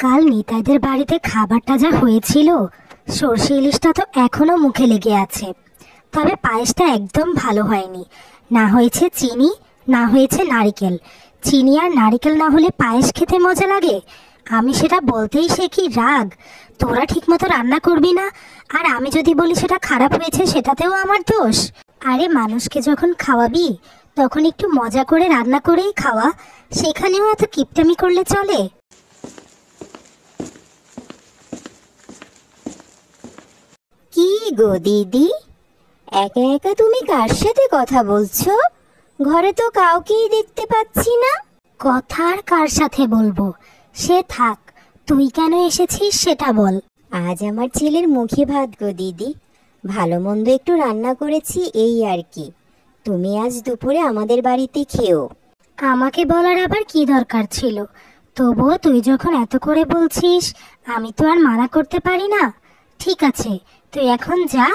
কাল নিতাইদের বাড়িতে খাবারটা যা হয়েছিল, সর্ষে ইলিশটা তো এখনো মুখে লেগে আছে। তবে পায়েসটা একদম ভালো হয়নি। না হয়েছে চিনি, না হয়েছে নারিকেল। চিনি আর নারিকেল না হলে পায়েস খেতে মজা লাগে? আমি সেটা বলতেই সে কি রাগ। তোরা ঠিকমতো রান্না করবি না, আর আমি যদি বলি সেটা খারাপ হয়েছে সেটাতেও আমার দোষ। আরে মানুষকে যখন খাওয়াবি তখন একটু মজা করে রান্না করেই খাওয়া, সেখানেও এত কিপটামি করলে চলে? কি গো দিদি, একা একা তুমি কার সাথে কথা বলছো? ঘরে তো কাউকেই দেখতে পাচ্ছি না। কথা আর কার সাথে বলবো, সে থাক। তুই কেন এসেছিস সেটা বল। আজ আমার ছেলের মুখে ভাত গো দিদি, ভালো মন্দ একটু রান্না করেছি, এই আর কি। তুমি আজ দুপুরে আমাদের বাড়িতে খেও। আমাকে বলার আবার কি দরকার ছিল? তবুও তুই যখন এত করে বলছিস, আমি তো আর মানা করতে পারি না। ঠিক আছে, তুই এখন যা,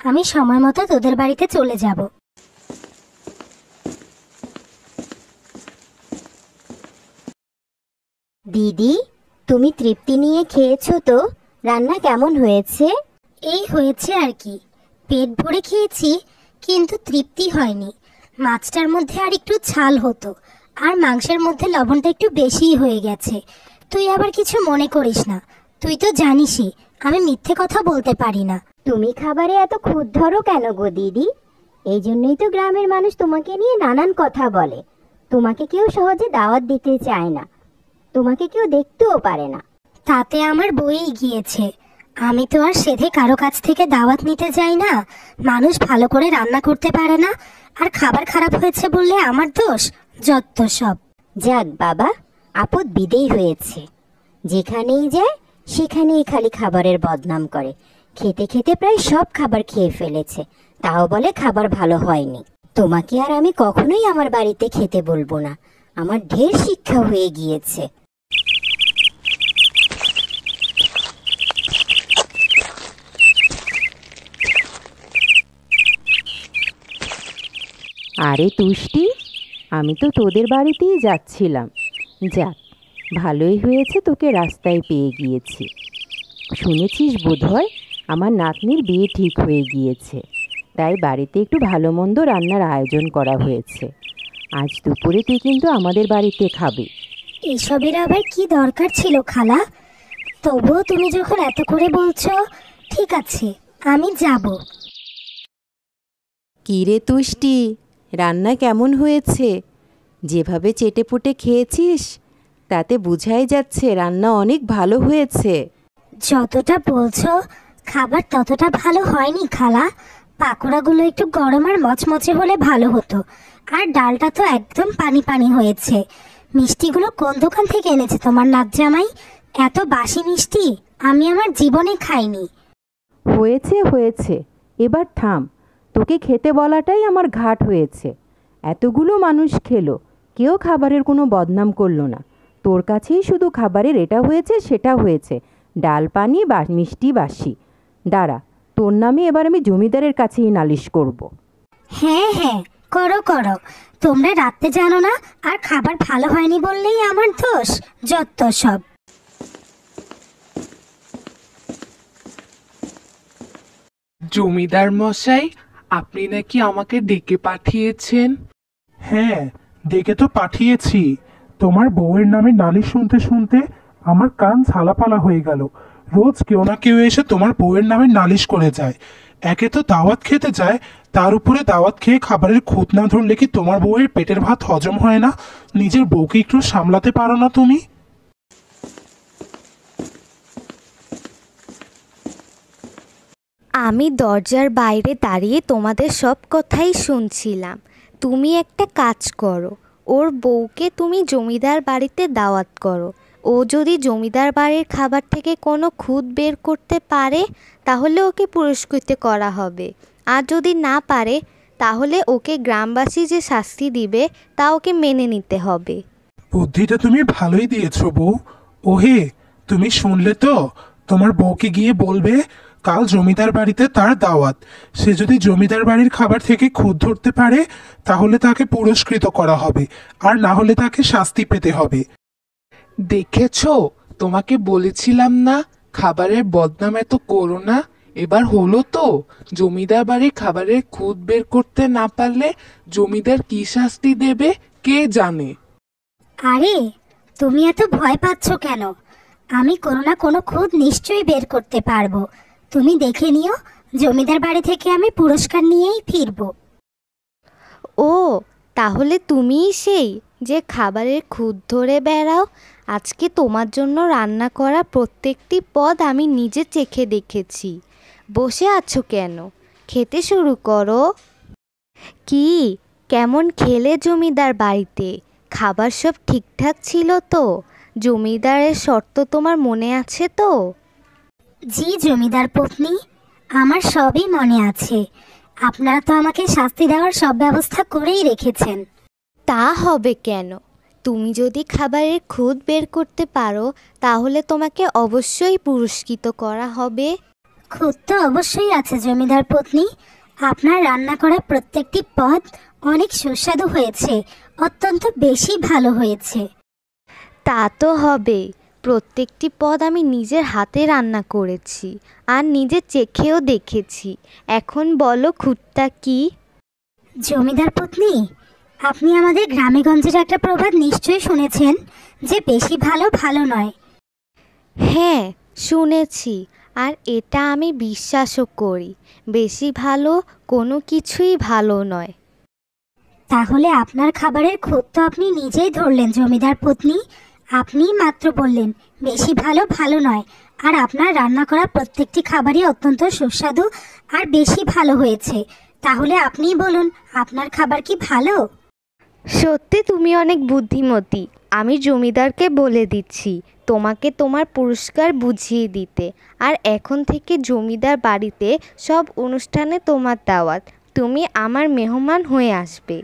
আমি সময় মতো তোদের বাড়িতে চলে যাব। দিদি, তুমি তৃপ্তি নিয়ে খেয়েছো তো? রান্না কেমন হয়েছে? এই হয়েছে আর কি, পেট ভরে খেয়েছি, কিন্তু তৃপ্তি হয়নি। মাছটার মধ্যে আর একটু ঝাল হতো, আর মাংসের মধ্যে লবণটা একটু বেশিই হয়ে গেছে। তুই আবার কিছু মনে করিস না, তুই তো জানিসই আমি মিথ্যে কথা বলতে পারি না। তুমি খাবারে এত খুঁত ধরো কেন গো দিদি? এই জন্যই তো গ্রামের মানুষ তোমাকে নিয়ে নানান কথা বলে। তোমাকে কেউ সহজে দাওয়াত দিতে চায় না, তোমাকে কেউ দেখতেও পারে না। তাতে আমার বইই গিয়েছে। আমি তো আর সেধে কারো কাছ থেকে দাওয়াত নিতে যাই না। মানুষ ভালো করে রান্না করতে পারে না, আর খাবার খারাপ হয়েছে বললে আমার দোষ? যত সব। যাক বাবা, আপদ বিদেই হয়েছে। যেখানেই যায় সেখানেই খালি খাবারের বদনাম করে। খেতে খেতে প্রায় সব খাবার খেয়ে ফেলেছে, তাও বলে খাবার ভালো হয়নি। তোমাকে আর আমি কখনোই আমার বাড়িতে খেতে বলবো না, আমার ঢের শিক্ষা হয়ে গিয়েছে। আরে তুষ্টি, আমি তো তোদের বাড়িতেই যাচ্ছিলাম। যাক, ভালোই হয়েছে তোকে রাস্তায় পেয়ে গিয়েছি। শুনেছিস বোধহয় আমার নাতনির বিয়ে ঠিক হয়ে গিয়েছে, তাই বাড়িতে একটু ভালো মন্দ রান্নার আয়োজন করা হয়েছে। আজ দুপুরে তুই কিন্তু আমাদের বাড়িতে খাবি। এসবের আবার কি দরকার ছিল খালা? তবুও তুমি যখন এত করে বলছো, ঠিক আছে, আমি যাব। কী রে তুষ্টি, রান্না কেমন হয়েছে? যেভাবে চেটেপুটে খেয়েছিস তাতে বোঝাই যাচ্ছে রান্না অনেক ভালো হয়েছে। যতটা বলছো খাবার ততটা ভালো হয়নি খালা। পাকোড়াগুলো একটু গরম আর মচমচে হলে ভালো হতো, আর ডালটা তো একদম পানি পানি হয়েছে। মিষ্টিগুলো কোন দোকান থেকে এনেছে তোমার নাত জামাই? এত বাসি মিষ্টি আমি আমার জীবনে খাইনি। হয়েছে হয়েছে, এবার থাম। তোকে খেতে বলাটাই আমার ঘাট হয়েছে। এতগুলো মানুষ খেলো, কেউ খাবারের কোনো বদনাম করলো না। তোর কাছেই শুধু খাবারের এটা হয়েছে সেটা হয়েছে, ডাল পানি বা মিষ্টি বাসি। দাঁড়া, তোর নামে এবার আমি জমিদারের কাছেই নালিশ করব। হ্যাঁ হ্যাঁ, করো করো। তোমরা রাত্রে জানো না, আর খাবার ভালো হয়নি বললেই আমার দোষ? যত সব। জমিদার মশাই, আপনি নাকি আমাকে ডেকে পাঠিয়েছেন? হ্যাঁ, ডেকে তো পাঠিয়েছি। তোমার বউয়ের নামে নালিশ শুনতে শুনতে আমার কান ঝালাপালা হয়ে গেল। রোজ কেউ না কেউ এসে তোমার বউয়ের নামে নালিশ করে যায়। একে তো দাওয়াত খেতে যায়, তার উপরে দাওয়াত খেয়ে খাবারের খুঁত না ধরলে কি তোমার বউয়ের পেটের ভাত হজম হয় না? নিজের বউকে একটু সামলাতে পারো না তুমি? আমি দরজার বাইরে দাঁড়িয়ে তোমাদের সব কথাই শুনছিলাম। তুমি একটা কাজ করো, ওর বউকে তুমি জমিদার বাড়িতে দাওয়াত করো। ও যদি জমিদার বাড়ির খাবার থেকে কোনো খুঁত বের করতে পারে তাহলে ওকে পুরস্কৃত করা হবে, আর যদি না পারে তাহলে ওকে গ্রামবাসী যে শাস্তি দিবে তা ওকে মেনে নিতে হবে। বুদ্ধিটা তুমি ভালোই দিয়েছো বউ। ওহে, তুমি শুনলে তো? তোমার বউকে গিয়ে বলবে কাল জমিদার বাড়িতে তার দাওয়াত। সে যদি জমিদার বাড়ির খাবার থেকে খুঁত ধরতে পারে তাহলে তাকে পুরস্কৃত করা হবে, আর না হলে তাকে শাস্তি পেতে হবে। দেখেছো, তোমাকে বলেছিলাম না খাবারের বদনাম এত করো না। এবার হলো তো, জমিদার বাড়ির খাবারের খুঁত বের করতে না পারলে জমিদার কি শাস্তি দেবে কে জানে। আরে তুমি এত ভয় পাচ্ছ কেন? আমি কোনো না কোনো খুঁত নিশ্চয়ই বের করতে পারবো। তুমি দেখে নিও, জমিদার বাড়ি থেকে আমি পুরস্কার নিয়েই ফিরবো। ও, তাহলে তুমিই সেই যে খাবারের খুঁত ধরে বেড়াও। আজকে তোমার জন্য রান্না করা প্রত্যেকটি পদ আমি নিজে চেখে দেখেছি। বসে আছো কেন? খেতে শুরু করো। কি, কেমন খেলে জমিদার বাড়িতে? খাবার সব ঠিকঠাক ছিল তো? জমিদারের শর্ত তোমার মনে আছে তো? জি জমিদার পত্নী, আমার সবই মনে আছে। আপনারা তো আমাকে শাস্তি দেওয়ার সব ব্যবস্থা করেই রেখেছেন। তা হবে কেন? তুমি যদি খাবারের খুঁত বের করতে পারো তাহলে তোমাকে অবশ্যই পুরস্কৃত করা হবে। খুঁত তো অবশ্যই আছে জমিদার পত্নী। আপনার রান্না করা প্রত্যেকটি পদ অনেক সুস্বাদু হয়েছে, অত্যন্ত বেশি ভালো হয়েছে। তা তো হবে, প্রত্যেকটি পদ আমি নিজের হাতে রান্না করেছি আর নিজে চেখেও দেখেছি। এখন বলো খুঁতটা কি? জমিদার পত্নী, আপনি আমাদের গ্রামেগঞ্জের একটা প্রবাদ নিশ্চয়ই শুনেছেন যে বেশি ভালো ভালো নয়। হ্যাঁ, শুনেছি, আর এটা আমি বিশ্বাসও করি। বেশি ভালো কোনো কিছুই ভালো নয়। তাহলে আপনার খাবারের খুঁত তো আপনি নিজেই ধরলেন জমিদার পত্নী। আপনিই মাত্র বললেন বেশি ভালো ভালো নয়, আর আপনার রান্না করা প্রত্যেকটি খাবারই অত্যন্ত সুস্বাদু আর বেশি ভালো হয়েছে। তাহলে আপনিই বলুন আপনার খাবার কি ভালো? সত্যি তুমি অনেক বুদ্ধিমতী। আমি জমিদারকে বলে দিচ্ছি তোমাকে তোমার পুরস্কার বুঝিয়ে দিতে। আর এখন থেকে জমিদার বাড়িতে সব অনুষ্ঠানে তোমার দাওয়াত। তুমি আমার মেহমান হয়ে আসবে।